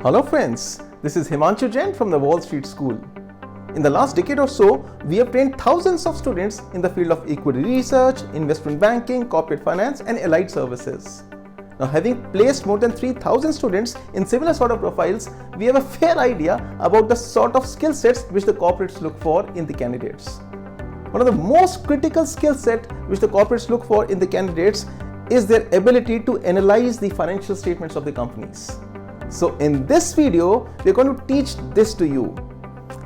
Hello friends, this is Himanshu Jain from the Wall Street School. In the last decade or so, we have trained thousands of students in the field of equity research, investment banking, corporate finance and allied services. Now, having placed more than 3,000 students in similar sort of profiles, we have a fair idea about the sort of skill sets which the corporates look for in the candidates. One of the most critical skill set which the corporates look for in the candidates is their ability to analyze the financial statements of the companies. So in this video, we are going to teach this to you.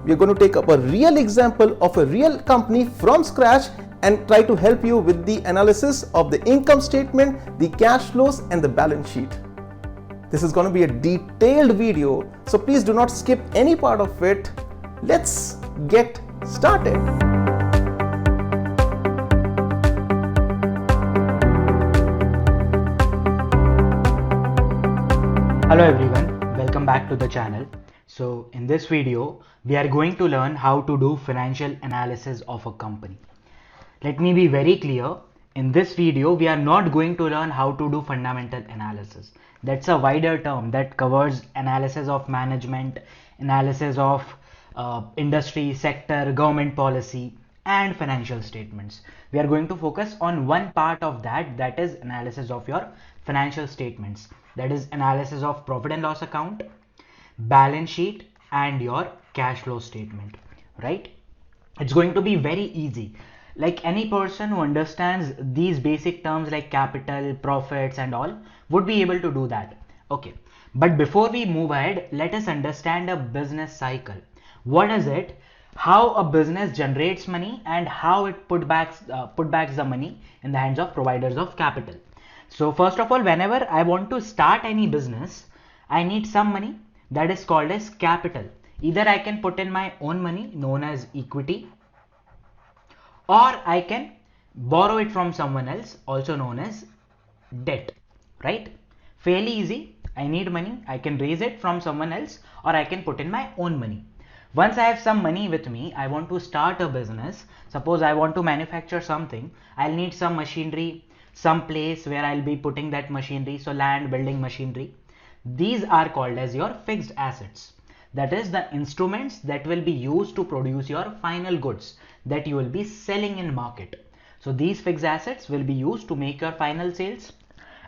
We are going to take up a real example of a real company from scratch and try to help you with the analysis of the income statement, the cash flows and the balance sheet. This is going to be a detailed video, so please do not skip any part of it. Let's get started. Hello everyone, welcome back to the channel. So in this video, we are going to learn how to do financial analysis of a company. Let me be very clear, in this video, we are not going to learn how to do fundamental analysis. That's a wider term that covers analysis of management, analysis of industry, sector, government policy, and financial statements. We are going to focus on one part of that, that is analysis of your financial statements. That is analysis of profit and loss account, balance sheet and your cash flow statement, right? It's going to be very easy. Like any person who understands these basic terms like capital, profits and all would be able to do that. Okay, but before we move ahead, let us understand a business cycle. What is it? How a business generates money and how it put backs the money in the hands of providers of capital. So first of all, whenever I want to start any business, I need some money that is called as capital. Either I can put in my own money known as equity, or I can borrow it from someone else also known as debt, right? Fairly easy. I need money, I can raise it from someone else or I can put in my own money. Once I have some money with me, I want to start a business. Suppose I want to manufacture something, I'll need some machinery, some place where I'll be putting that machinery, so land, building machinery. These are called as your fixed assets. That is the instruments that will be used to produce your final goods that you will be selling in market. So these fixed assets will be used to make your final sales.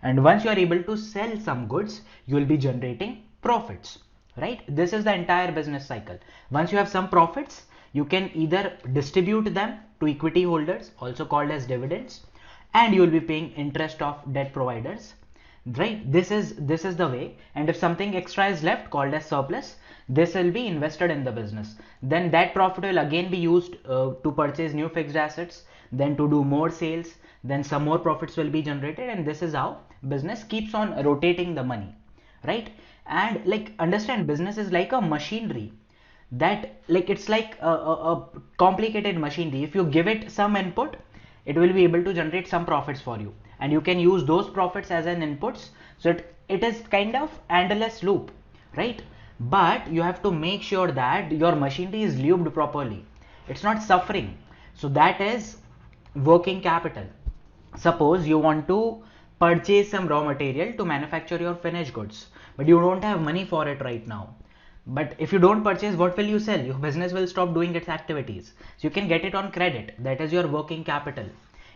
And once you are able to sell some goods, you will be generating profits, right? This is the entire business cycle. Once you have some profits, you can either distribute them to equity holders, also called as dividends, and you will be paying interest of debt providers, right? This is the way. And if something extra is left, called as surplus, this will be invested in the business. Then that profit will again be used to purchase new fixed assets, then to do more sales, then some more profits will be generated, and this is how business keeps on rotating the money, right? And like understand, business is like a machinery that, like, it's like a complicated machinery. If you give it some input, it will be able to generate some profits for you, and you can use those profits as an inputs. So it is kind of endless loop, right? But you have to make sure that your machinery is lubed properly, it's not suffering. So that is working capital. Suppose you want to purchase some raw material to manufacture your finished goods, but you don't have money for it right now. But if you don't purchase, what will you sell? Your business will stop doing its activities. So you can get it on credit. That is your working capital.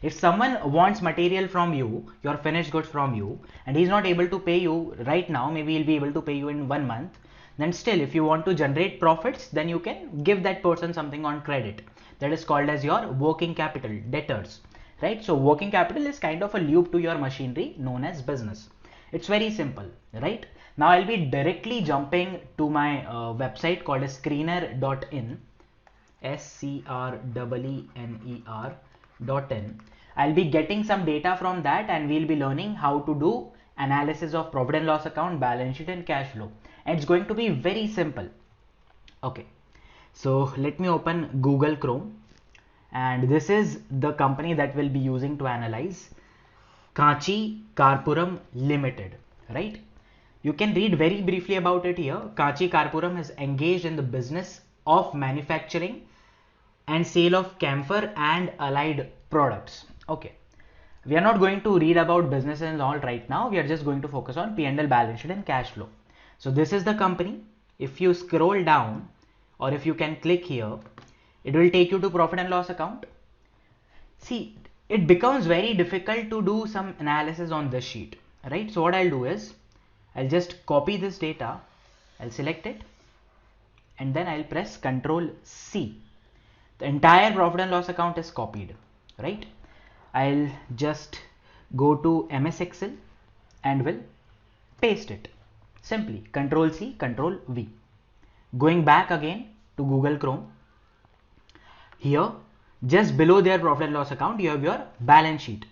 If someone wants material from you, your finished goods from you, and he's not able to pay you right now, maybe he'll be able to pay you in 1 month, then still if you want to generate profits, then you can give that person something on credit. That is called as your working capital, debtors, right? So working capital is kind of a loop to your machinery known as business. It's very simple, right? Now I'll be directly jumping to my website called as screener.in, screener.in. I'll be getting some data from that, and we'll be learning how to do analysis of profit and loss account, balance sheet and cash flow. And it's going to be very simple. Okay, so let me open Google Chrome, and this is the company that we'll be using to analyze, Kanchi Karpuram Limited, right? You can read very briefly about it here. Kanchi Karpuram is engaged in the business of manufacturing and sale of camphor and allied products. Okay, we are not going to read about business and all right now. We are just going to focus on P&L, balance sheet and cash flow. So this is the company. If you scroll down, or if you can click here, it will take you to profit and loss account. See, it becomes very difficult to do some analysis on this sheet, right? So what I'll do is, I'll just copy this data, I'll select it, and then I'll press Ctrl C. The entire profit and loss account is copied, right? I'll just go to MS Excel and will paste it. Simply Ctrl C, Ctrl V. Going back again to Google Chrome. Here, just below their profit and loss account, you have your balance sheet.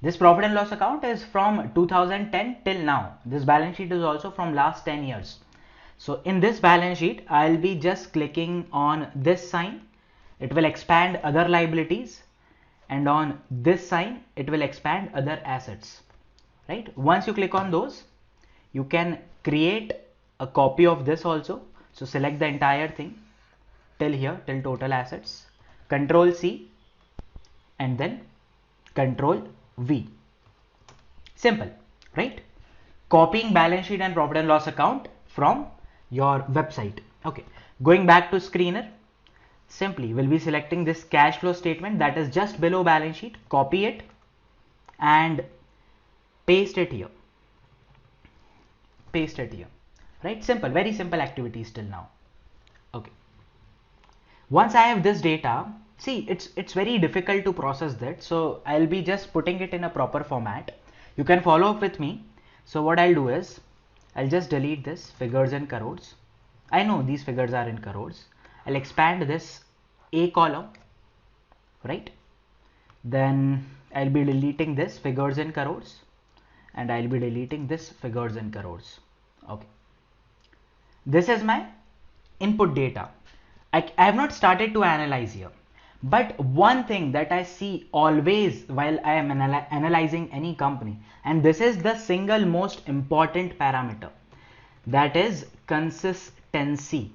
This profit and loss account is from 2010 till now. This balance sheet is also from last 10 years. So in this balance sheet, I'll be just clicking on this sign. It will expand other liabilities, and on this sign, it will expand other assets, right? Once you click on those, you can create a copy of this also. So select the entire thing till here, till total assets, Ctrl C, and then Ctrl V. Simple, right? Copying balance sheet and profit and loss account from your website. Okay, going back to Screener, simply we'll be selecting this cash flow statement that is just below balance sheet, copy it and paste it here. Paste it here, right? Simple, very simple activities till now. Okay. Once I have this data, see, it's very difficult to process that. So I'll be just putting it in a proper format. You can follow up with me. So what I'll do is, I'll just delete this figures in crores. I know these figures are in crores. I'll expand this A column, right? Then I'll be deleting this figures in crores, and I'll be deleting this figures in crores. Okay. This is my input data. I have not started to analyze here. But one thing that I see always while I am analyzing any company, and this is the single most important parameter, that is consistency.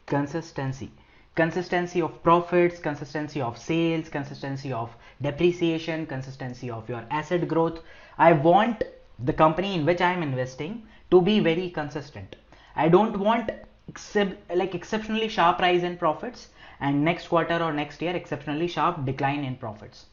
Consistency of profits, consistency of sales, consistency of depreciation, consistency of your asset growth. I want the company in which I am investing to be very consistent. I don't want exceptionally sharp rise in profits and next quarter or next year exceptionally sharp decline in profits.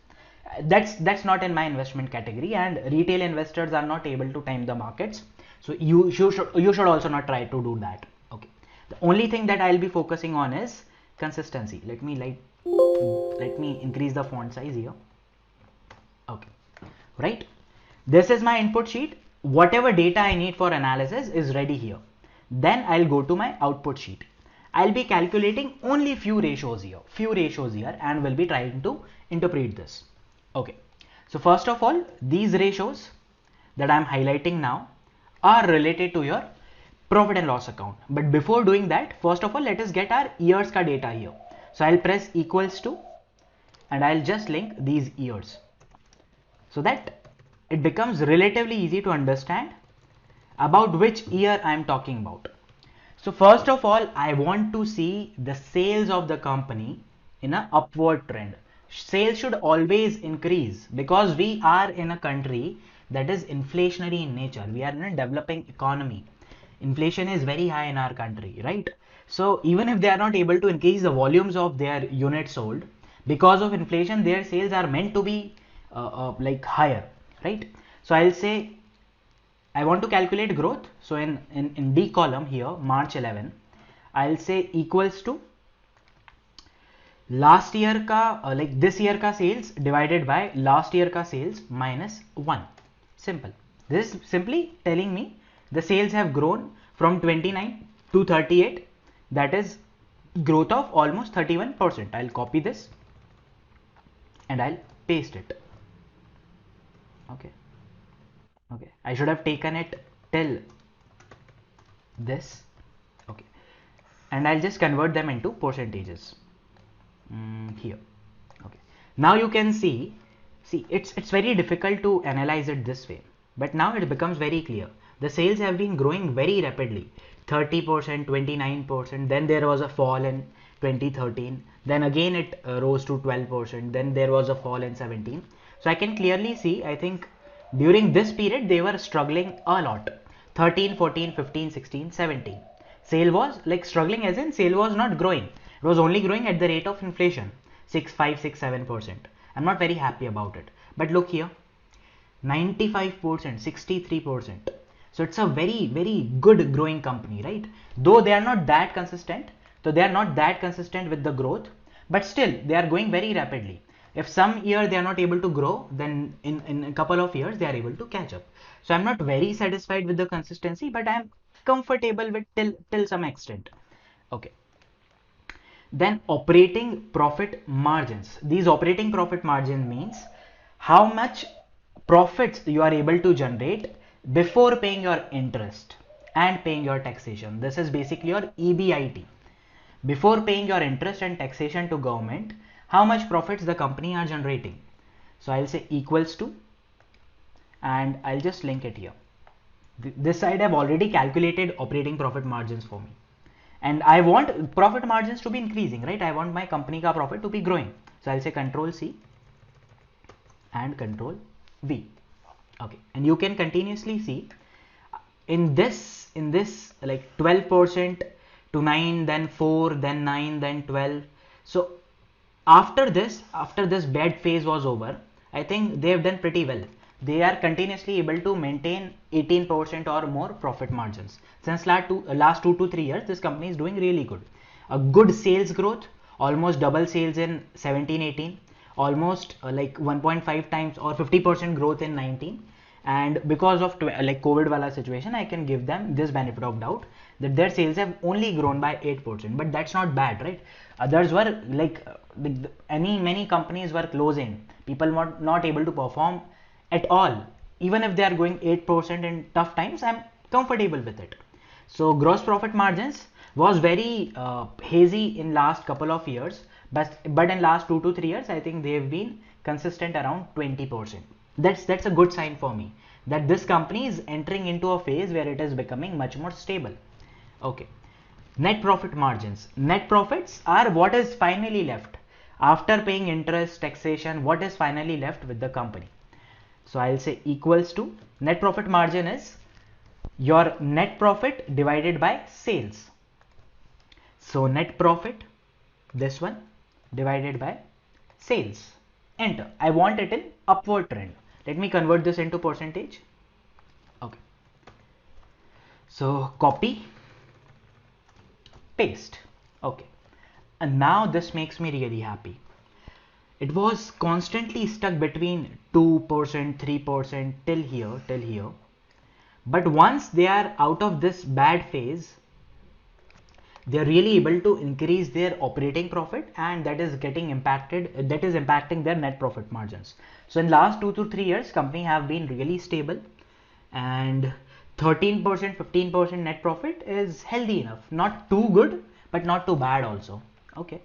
That's not in my investment category, and retail investors are not able to time the markets. So you should also not try to do that. Okay. The only thing that I'll be focusing on is consistency. Let me increase the font size here. Okay. Right. This is my input sheet. Whatever data I need for analysis is ready here. Then I'll go to my output sheet. I'll be calculating only few ratios here, and will be trying to interpret this. Okay. So first of all, these ratios that I'm highlighting now are related to your profit and loss account. But before doing that, first of all, let us get our years ka data here. So I'll press equals to, and I'll just link these years so that it becomes relatively easy to understand about which year I am talking about. So first of all, I want to see the sales of the company in an upward trend. Sales should always increase because we are in a country that is inflationary in nature. We are in a developing economy. Inflation is very high in our country, right? So even if they are not able to increase the volumes of their units sold, because of inflation, their sales are meant to be like higher, right? So I'll say I want to calculate growth. So in D column here, March 11, I'll say equals to last year ka this year ka sales divided by last year ka sales minus 1. Simple. This is simply telling me the sales have grown from 29 to 38. That is growth of almost 31%. I'll copy this and I'll paste it. Okay. Okay, I should have taken it till this. Okay, and I'll just convert them into percentages here. Okay, now you can see it's very difficult to analyze it this way, but now it becomes very clear. The sales have been growing very rapidly, 30%, 29%. Then there was a fall in 2013. Then again it rose to 12%. Then there was a fall in 17. So I can clearly see, I think during this period they were struggling a lot. 13, 14, 15, 16, 17. Sale was like struggling, as in sale was not growing. It was only growing at the rate of inflation, 6, 5, 6, 7%. I'm not very happy about it. But look here, 95%, 63%. So it's a very, very good growing company, right? Though they are not that consistent, with the growth, but still they are going very rapidly. If some year they are not able to grow, then in a couple of years they are able to catch up. So I'm not very satisfied with the consistency, but I'm comfortable with till some extent. Okay. Then operating profit margins. These operating profit margin means how much profits you are able to generate before paying your interest and paying your taxation. This is basically your EBIT. Before paying your interest and taxation to government, how much profits the company are generating. So I'll say equals to, and I'll just link it here. This side I've already calculated operating profit margins for me. And I want profit margins to be increasing, right? I want my company ka profit to be growing. So I'll say Control C and Control V. Okay, and you can continuously see in this like 12% to 9, then 4, then 9, then 12. So after this bad phase was over, I think they have done pretty well. They are continuously able to maintain 18% or more profit margins. Since last 2 to 3 years, this company is doing really good. A good sales growth, almost double sales in 17, 18, almost like 1.5 times or 50% growth in 19. And because of like COVID wala situation, I can give them this benefit of doubt that their sales have only grown by 8%, but that's not bad, right? Others were like many companies were closing. People were not able to perform at all. Even if they are going 8% in tough times, I'm comfortable with it. So gross profit margins was very hazy in last couple of years, but in last 2 to 3 years, I think they have been consistent around 20%. That's a good sign for me that this company is entering into a phase where it is becoming much more stable. Okay. Net profit margins. Net profits are what is finally left after paying interest, taxation. What is finally left with the company? So I'll say equals to, net profit margin is your net profit divided by sales. So net profit, this one, divided by sales. Enter. I want it in upward trend. Let me convert this into percentage. Okay. So copy, paste. Okay. And now this makes me really happy. It was constantly stuck between 2%, 3% till here. But once they are out of this bad phase, they're really able to increase their operating profit, and that is impacting their net profit margins. So in last 2 to 3 years, company have been really stable, and 13%, 15% net profit is healthy enough. Not too good, but not too bad also. Okay.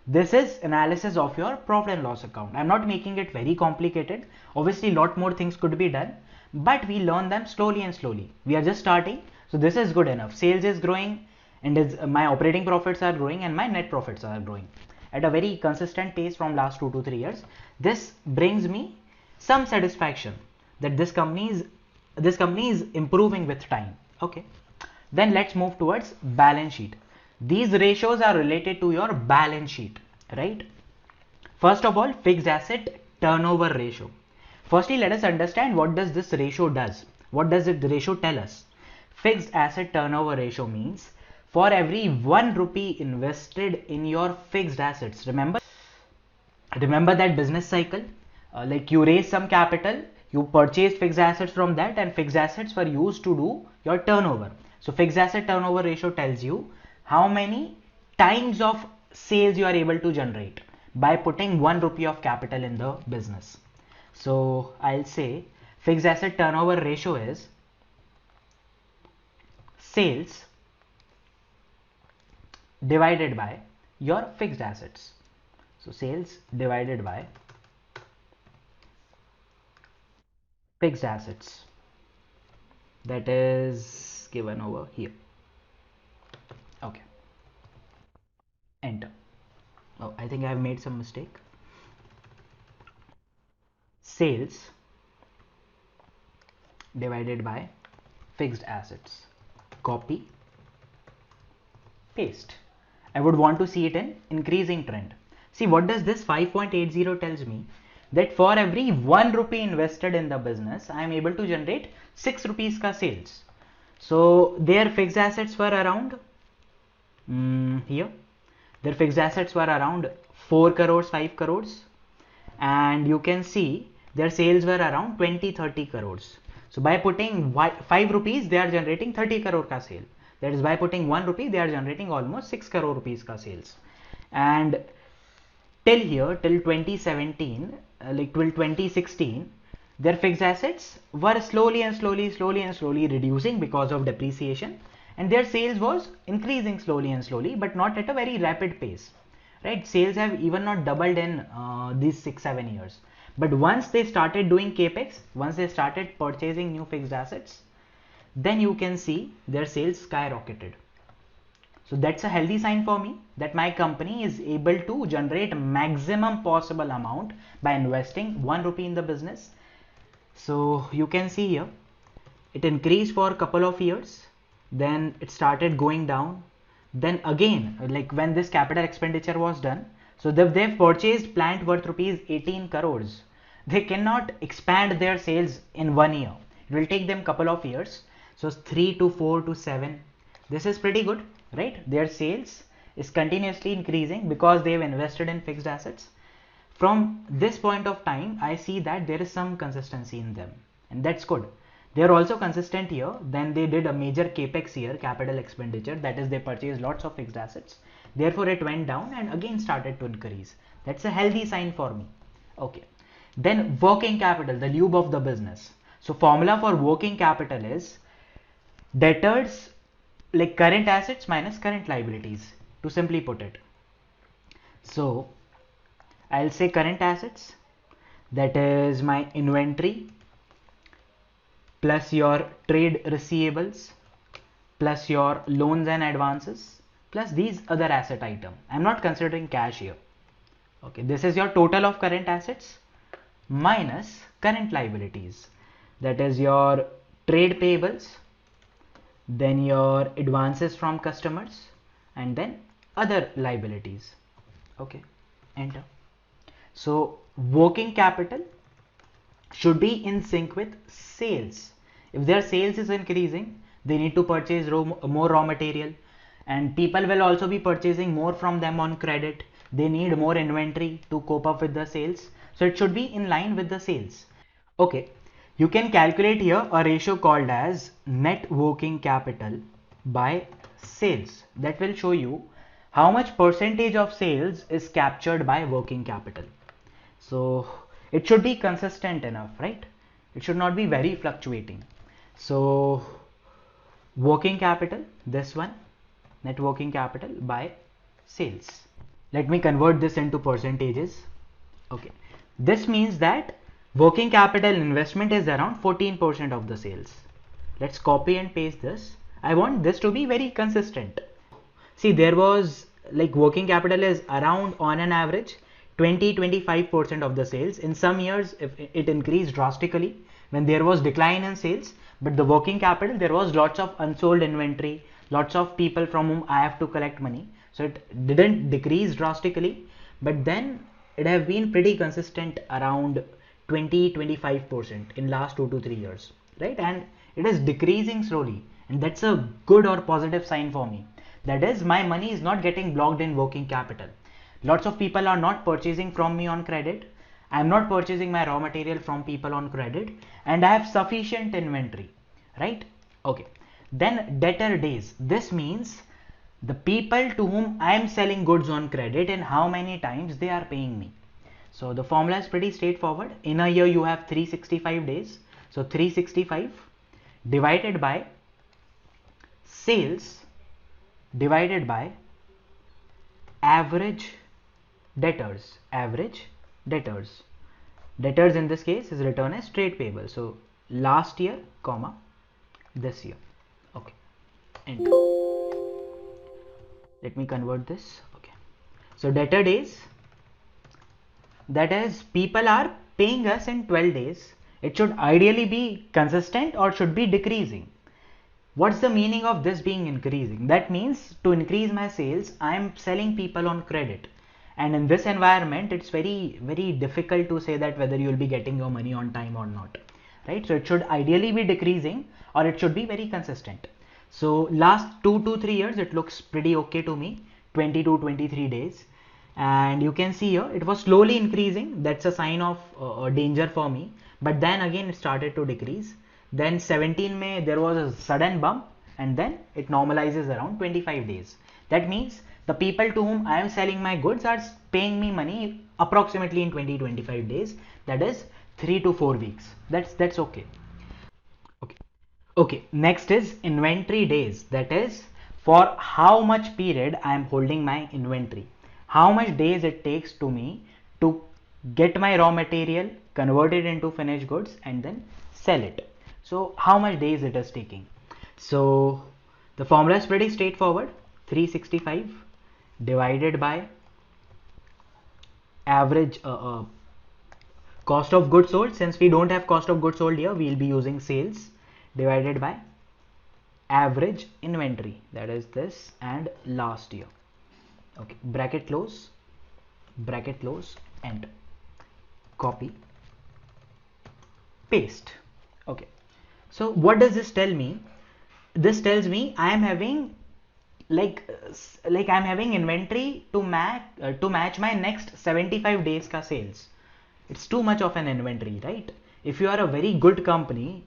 This is analysis of your profit and loss account. I'm not making it very complicated. Obviously, lot more things could be done, but we learn them slowly and slowly. We are just starting. So this is good enough. Sales is growing, and my operating profits are growing, and my net profits are growing at a very consistent pace from last 2 to 3 years. This brings me some satisfaction that this company is improving with time. Okay. Then let's move towards balance sheet. These ratios are related to your balance sheet, right? First of all, fixed asset turnover ratio. Firstly, let us understand what does this ratio does. What does the ratio tell us? Fixed asset turnover ratio means for every 1 rupee invested in your fixed assets. Remember that business cycle? Like you raise some capital, you purchased fixed assets from that, and fixed assets were used to do your turnover. So fixed asset turnover ratio tells you how many times of sales you are able to generate by putting 1 rupee of capital in the business. So I'll say fixed asset turnover ratio is sales divided by your fixed assets. So sales divided by fixed assets, that is given over here. Okay. Enter. Oh, I think I have made some mistake. Sales divided by fixed assets. Copy, paste. I would want to see it in increasing trend. See, what does this 5.80 tells me? That for every 1 rupee invested in the business, I am able to generate 6 rupees ka sales. So their fixed assets were around here. Their fixed assets were around 4 crores, 5 crores, and you can see their sales were around 20-30 crores. So by putting 5 rupees, they are generating 30 crore ka sale. That is, by putting 1 rupee, they are generating almost 6 crore rupees ka sales. And till here, till 2017, like till 2016, their fixed assets were slowly reducing because of depreciation, and their sales was increasing slowly, but not at a very rapid pace, right? Sales have even not doubled in these 6-7 years. But once they started doing capex, once they started purchasing new fixed assets, then you can see their sales skyrocketed. So that's a healthy sign for me that my company is able to generate maximum possible amount by investing 1 rupee in the business. So you can see here, it increased for a couple of years, then it started going down. Then again, like when this capital expenditure was done, so they've purchased plant worth rupees 18 crores. They cannot expand their sales in 1 year. It will take them couple of years. So 3 to 4 to 7. This is pretty good, right? Their sales is continuously increasing because they've invested in fixed assets. From this point of time, I see that there is some consistency in them, and that's good. They are also consistent here. Then they did a major capex here, capital expenditure, that is, they purchased lots of fixed assets. Therefore, it went down and again started to increase. That's a healthy sign for me. Okay. Then working capital, the lube of the business. So formula for working capital is debtors, like current assets minus current liabilities, to simply put it. So I'll say current assets, that is my inventory plus your trade receivables plus your loans and advances plus these other asset item. I'm not considering cash here. Okay, this is your total of current assets minus current liabilities, that is your trade payables, then your advances from customers, and then other liabilities. Okay, enter. So working capital should be in sync with sales. If their sales is increasing, they need to purchase more raw material, and people will also be purchasing more from them on credit. They need more inventory to cope up with the sales. So it should be in line with the sales. Okay, you can calculate here a ratio called as net working capital by sales. That will show you how much percentage of sales is captured by working capital. So it should be consistent enough, right? It should not be very fluctuating. So working capital, this one, net working capital by sales. Let me convert this into percentages. Okay, this means that working capital investment is around 14% of the sales. Let's copy and paste this. I want this to be very consistent. See, there was like working capital is around on an average 20-25% of the sales. In some years, if it increased drastically when there was decline in sales, but the working capital, there was lots of unsold inventory, lots of people from whom I have to collect money. So it didn't decrease drastically, but then it have been pretty consistent around 20-25% in last 2 to 3 years, right? And it is decreasing slowly, and that's a good or positive sign for me. That is, my money is not getting blocked in working capital. Lots of people are not purchasing from me on credit. I'm not purchasing my raw material from people on credit, and I have sufficient inventory, right? Okay. Then debtor days. This means the people to whom I am selling goods on credit and how many times they are paying me. So the formula is pretty straightforward. In a year you have 365 days. So 365 divided by sales divided by average debtors. Debtors in this case is written as trade payable. So last year, comma, this year. Okay, enter. Let me convert this. Okay, so debtor days, that is, people are paying us in 12 days. It should ideally be consistent or should be decreasing. What's the meaning of this being increasing? That means to increase my sales, I am selling people on credit. And in this environment, it's very difficult to say that whether you'll be getting your money on time or not, right? So it should ideally be decreasing, or it should be very consistent. So last 2 to 3 years, it looks pretty okay to me, 20 to 23 days. And you can see here, it was slowly increasing. That's a sign of danger for me. But then again, it started to decrease. Then 17 May, there was a sudden bump, and then it normalizes around 25 days. That means the people to whom I am selling my goods are paying me money approximately in 20-25 days. That is 3 to 4 weeks. That's okay. Okay, next is inventory days. That is for how much period I am holding my inventory. How much days it takes to me to get my raw material, convert it into finished goods, and then sell it. So how much days it is taking. So the formula is pretty straightforward. 365 divided by average cost of goods sold. Since we don't have cost of goods sold here, we'll be using sales, divided by average inventory, that is this, and last year. Okay, bracket close, enter, copy, paste. Okay, so what does this tell me? This tells me I am having like I'm having inventory to match my next 75 days ka sales. It's too much of an inventory, right? If you are a very good company,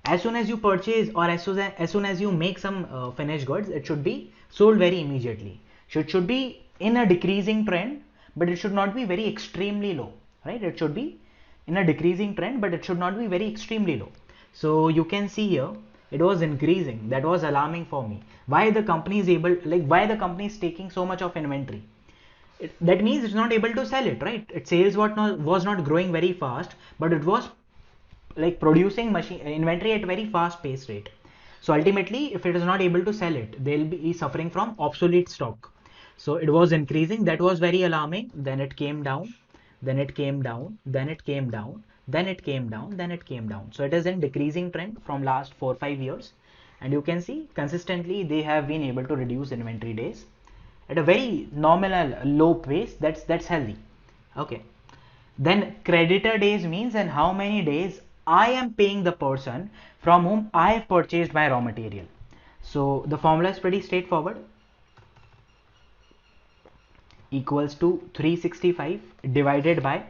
as soon as you purchase, or as soon as you make some finished goods, it should be sold very immediately. So it should be in a decreasing trend, but it should not be very extremely low, right? It should be in a decreasing trend, but it should not be very extremely low. So you can see here, it was increasing. That was alarming for me. Why the company is why the company is taking so much of inventory? That means it's not able to sell it, right? Its sales was not growing very fast, but it was like producing inventory at a very fast pace rate. So ultimately, if it is not able to sell it, they'll be suffering from obsolete stock. So it was increasing. That was very alarming. Then it came down, then it came down, then it came down, then it came down, then it came down. So it is in decreasing trend from last 4-5 years. And you can see consistently they have been able to reduce inventory days at a very nominal low pace. That's healthy. Okay. Then creditor days means and how many days I am paying the person from whom I have purchased my raw material. So the formula is pretty straightforward. Equals to 365 divided by,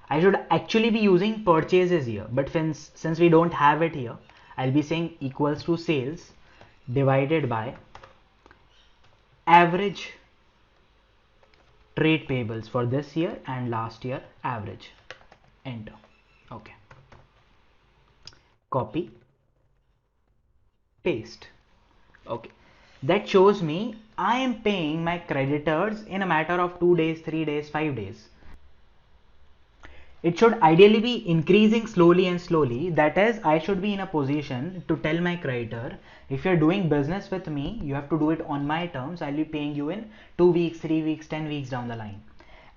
I should actually be using purchases here, but since we don't have it here, I'll be saying equals to sales divided by average trade payables for this year and last year average. Enter. Okay. Copy, paste. Okay. That shows me I am paying my creditors in a matter of 2 days, 3 days, 5 days. It should ideally be increasing slowly and slowly. That is, I should be in a position to tell my creditor, if you're doing business with me, you have to do it on my terms. I'll be paying you in 2 weeks, 3 weeks, 10 weeks down the line.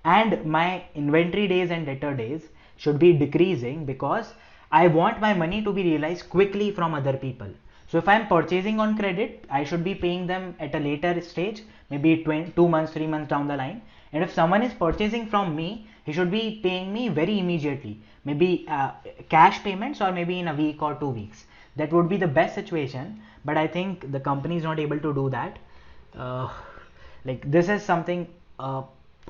And my inventory days and debtor days should be decreasing because I want my money to be realized quickly from other people. So if I'm purchasing on credit, I should be paying them at a later stage, maybe 2 months, 3 months down the line. And if someone is purchasing from me, he should be paying me very immediately, maybe cash payments or maybe in a week or 2 weeks. That would be the best situation, but I think the company is not able to do that. Like this is something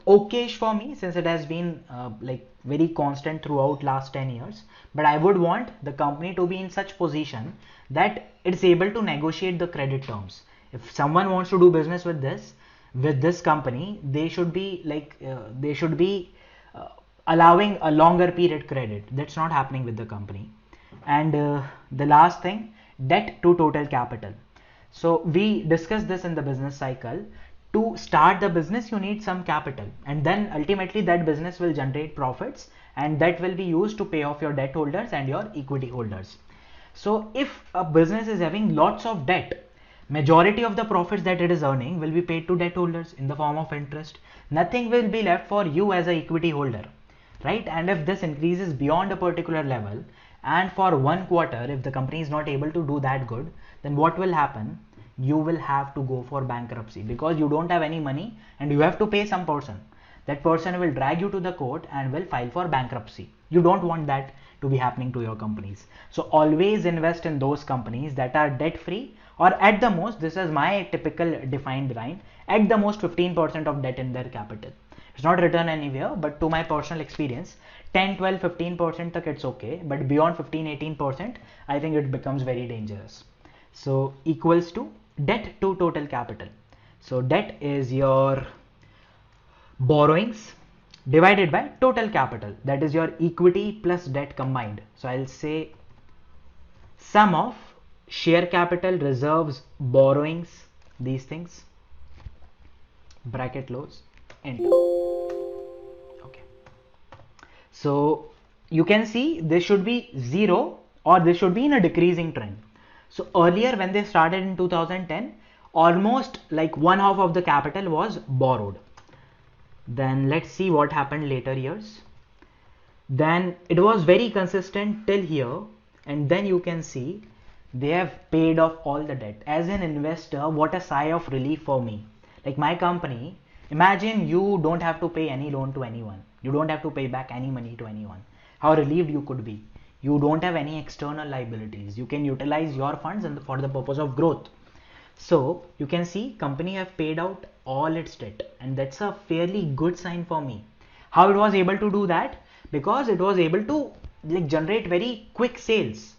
okayish for me since it has been like very constant throughout last 10 years, but I would want the company to be in such position that it's able to negotiate the credit terms. If someone wants to do business with this company, they should be like allowing a longer period credit. That's not happening with the company. And the last thing, debt to total capital. So we discussed this in the business cycle. To start the business, you need some capital, and then ultimately that business will generate profits, and that will be used to pay off your debt holders and your equity holders. So if a business is having lots of debt, majority of the profits that it is earning will be paid to debt holders in the form of interest. Nothing will be left for you as an equity holder, right? And if this increases beyond a particular level and for 1 quarter if the company is not able to do that good, then what will happen? You will have to go for bankruptcy because you don't have any money and you have to pay some person. That person will drag you to the court and will file for bankruptcy. You don't want that to be happening to your companies. So always invest in those companies that are debt free, or at the most, this is my typical defined line, at the most 15% of debt in their capital. It's not written anywhere, but to my personal experience, 10, 12, 15% tak it's okay, but beyond 15, 18%, I think it becomes very dangerous. So equals to debt to total capital. So debt is your borrowings divided by total capital, that is your equity plus debt combined. So I'll say sum of share capital, reserves, borrowings, these things, bracket close, enter. Okay, so you can see this should be 0 or this should be in a decreasing trend. So earlier when they started in 2010, almost like one half of the capital was borrowed. Then let's see what happened later years. Then it was very consistent till here, and then you can see they have paid off all the debt. As an investor, what a sigh of relief for me. Like my company, imagine you don't have to pay any loan to anyone. You don't have to pay back any money to anyone. How relieved you could be. You don't have any external liabilities. You can utilize your funds for the purpose of growth. So you can see company have paid out all its debt, and that's a fairly good sign for me. How it was able to do that? Because it was able to like generate very quick sales.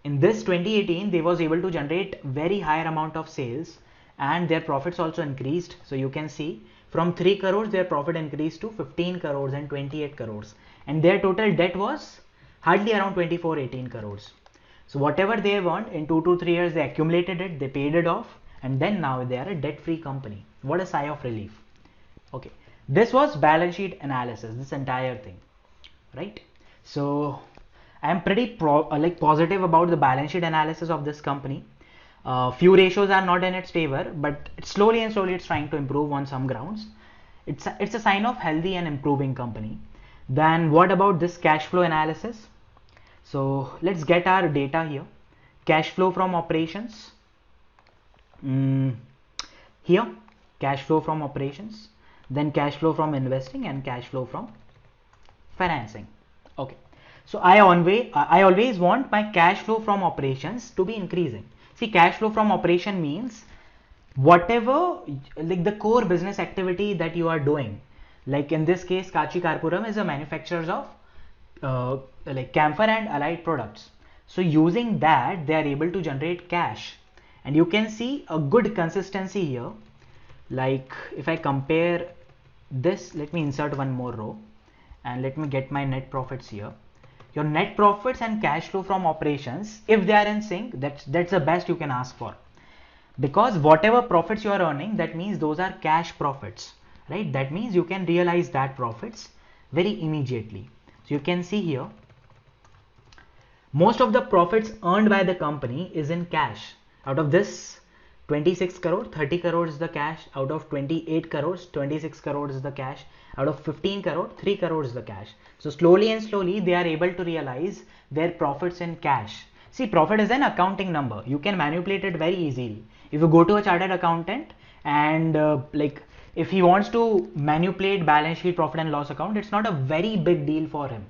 In this 2018, they was able to generate very higher amount of sales, and their profits also increased. So you can see from 3 crores their profit increased to 15 crores and 28 crores, and their total debt was hardly around 24-18 crores. So whatever they earned in 2 to 3 years, they accumulated it, they paid it off, and then now they are a debt-free company. What a sigh of relief. Okay, this was balance sheet analysis, this entire thing, right? So I am pretty positive about the balance sheet analysis of this company. Few ratios are not in its favor, but slowly it's trying to improve on some grounds. It's a sign of healthy and improving company. Then what about this cash flow analysis? So let's get our data here. Cash flow from operations. Here, cash flow from operations, then cash flow from investing, and cash flow from financing. Okay, so I always want my cash flow from operations to be increasing. See, cash flow from operation means whatever like the core business activity that you are doing. Like in this case, Kachi Karpuram is a manufacturer of like camphor and allied products. So using that, they are able to generate cash, and you can see a good consistency here. Like if I compare this, let me insert one more row and let me get my net profits here. Your net profits and cash flow from operations, if they are in sync, that's the best you can ask for, because whatever profits you are earning, that means those are cash profits, right? That means you can realize that profits very immediately. So you can see here, most of the profits earned by the company is in cash. Out of this 26 crore, 30 crore is the cash. Out of 28 crores, 26 crore is the cash. Out of 15 crore, 3 crore is the cash. So slowly and slowly they are able to realize their profits in cash. See, profit is an accounting number. You can manipulate it very easily. If you go to a chartered accountant and like if he wants to manipulate balance sheet, profit and loss account, it's not a very big deal for him.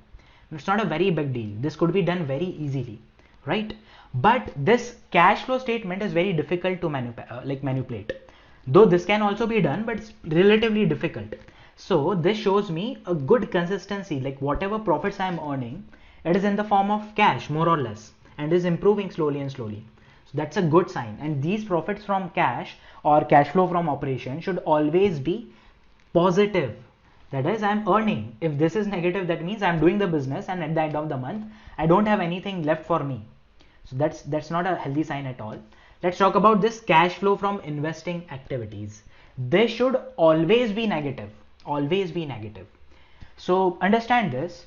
It's not a very big deal. This could be done very easily, right? But this cash flow statement is very difficult to manipulate. Though this can also be done, but it's relatively difficult. So this shows me a good consistency, like whatever profits I am earning, it is in the form of cash more or less, and is improving slowly and slowly. So that's a good sign. And these profits from cash or cash flow from operation should always be positive. That is, I'm earning. If this is negative, that means I'm doing the business and at the end of the month, I don't have anything left for me. So that's not a healthy sign at all. Let's talk about this cash flow from investing activities. They should always be negative. Always be negative. So understand this.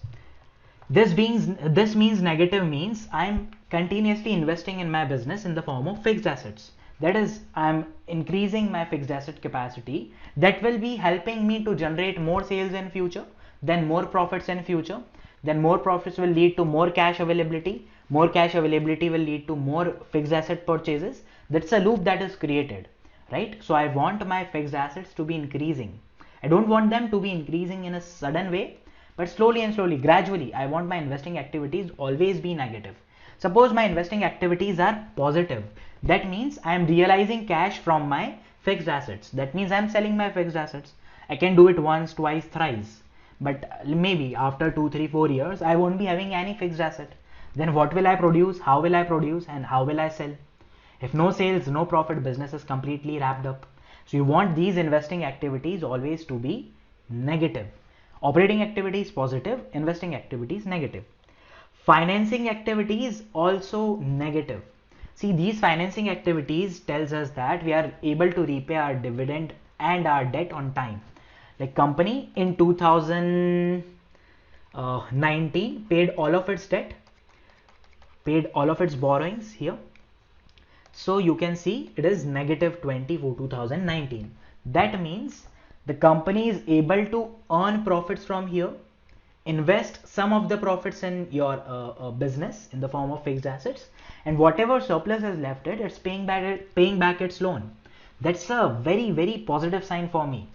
This means negative means I'm continuously investing in my business in the form of fixed assets. That is, I'm increasing my fixed asset capacity. That will be helping me to generate more sales in future, then more profits in future, then more profits will lead to more cash availability. More cash availability will lead to more fixed asset purchases. That's a loop that is created, right? So I want my fixed assets to be increasing. I don't want them to be increasing in a sudden way, but slowly and slowly, gradually. I want my investing activities always be negative. Suppose my investing activities are positive. That means I am realizing cash from my fixed assets. That means I am selling my fixed assets. I can do it once, twice, thrice. But maybe after 2, 3, 4 years, I won't be having any fixed asset. Then what will I produce? How will I produce? And how will I sell? If no sales, no profit, business is completely wrapped up. So you want these investing activities always to be negative. Operating activities positive, investing activities negative. Financing activities also negative. See, these financing activities tells us that we are able to repay our dividend and our debt on time. Like company in 2019 paid all of its debt, paid all of its borrowings here. So you can see it is negative 20 for 2019. That means the company is able to earn profits from here, invest some of the profits in your business in the form of fixed assets, and whatever surplus is left, it's paying back its loan. That's a very, very positive sign for me.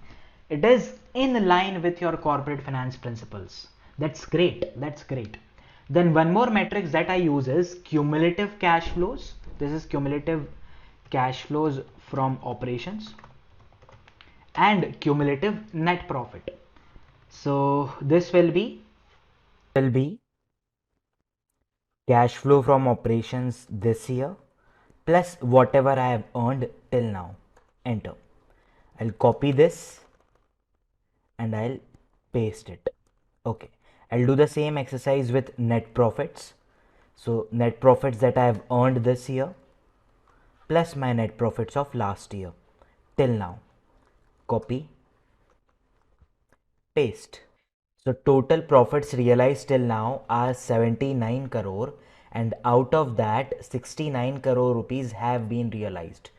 It is in line with your corporate finance principles. That's great. That's great. Then one more metrics that I use is cumulative cash flows. This is cumulative cash flows from operations and cumulative net profit. So this will be cash flow from operations this year plus whatever I have earned till now. Enter. I'll copy this and I'll paste it. Okay. I'll do the same exercise with net profits. So net profits that I have earned this year plus my net profits of last year till now. Copy, paste. So total profits realized till now are 79 crore, and out of that 69 crore rupees have been realized,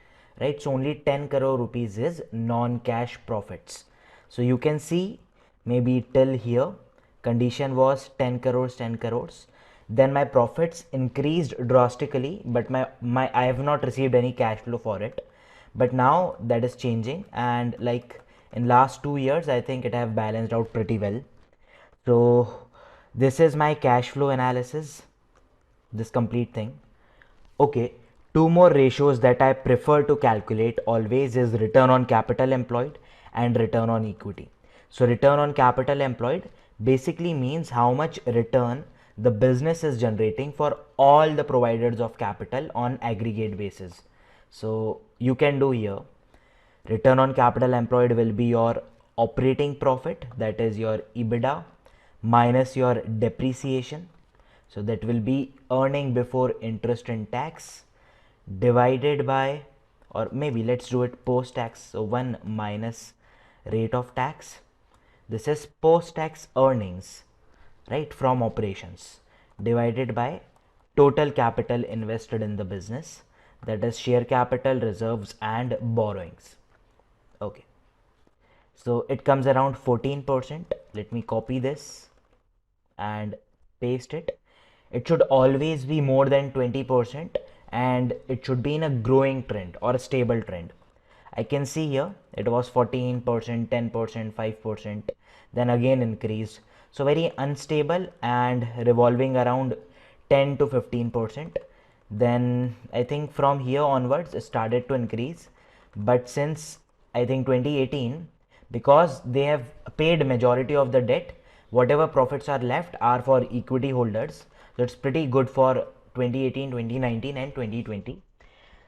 right? So only 10 crore rupees is non-cash profits. So you can see maybe till here condition was 10 crores, 10 crores. Then my profits increased drastically, but my I have not received any cash flow for it. But now that is changing, and like in last 2 years, I think it have balanced out pretty well. So this is my cash flow analysis, this complete thing. Okay, two more ratios that I prefer to calculate always is return on capital employed and return on equity. So return on capital employed basically means how much return the business is generating for all the providers of capital on aggregate basis. So you can do here, return on capital employed will be your operating profit, that is your EBITDA, minus your depreciation. So that will be earning before interest and tax, divided by, or maybe let's do it post tax. So 1 minus rate of tax. This is post tax earnings, right, from operations, divided by total capital invested in the business, that is share capital, reserves and borrowings. Okay, so it comes around 14%. Let me copy this and paste it. It should always be more than 20%, and it should be in a growing trend or a stable trend. I can see here it was 14%, 10%, 5%, then again increased. So very unstable and revolving around 10 to 15%. Then I think from here onwards it started to increase, but since I think 2018, because they have paid majority of the debt, whatever profits are left are for equity holders. So it's pretty good for 2018, 2019 and 2020.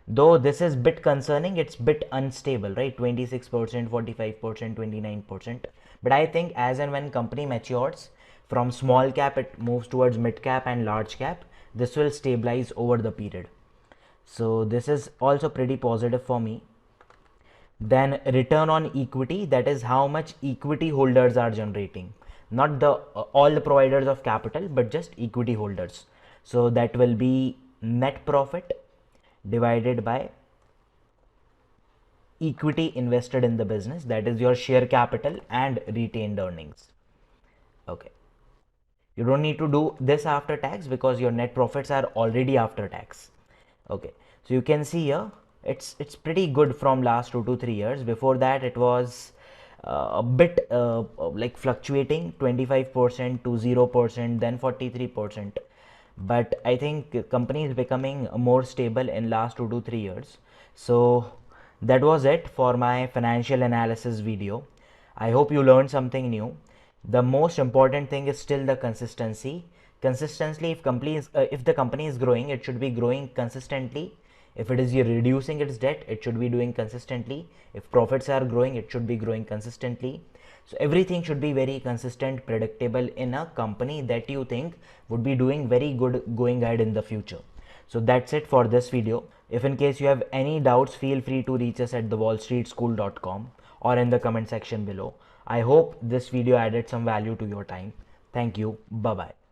Though this is bit concerning, it's bit unstable, right? 26%, 45%, 29%. But I think as and when company matures, from small cap it moves towards mid cap and large cap, this will stabilize over the period. So this is also pretty positive for me. Then return on equity, that is how much equity holders are generating, not the all the providers of capital, but just equity holders. So that will be net profit divided by equity invested in the business, that is your share capital and retained earnings. Okay, You don't need to do this after tax because your net profits are already after tax. Okay, so you can see here it's pretty good from last 2 to 3 years. Before that it was a bit like fluctuating 25% to 0%, then 43%. But I think company is becoming more stable in last 2 to 3 years. So that was it for my financial analysis video. I hope you learned something new. The most important thing is still the consistency. Consistently, if the company is growing, it should be growing consistently. If it is reducing its debt, it should be doing consistently. If profits are growing, it should be growing consistently. So everything should be very consistent, predictable in a company that you think would be doing very good going ahead in the future. So that's it for this video. If in case you have any doubts, feel free to reach us at thewallstreetschool.com or in the comment section below. I hope this video added some value to your time. Thank you. Bye bye.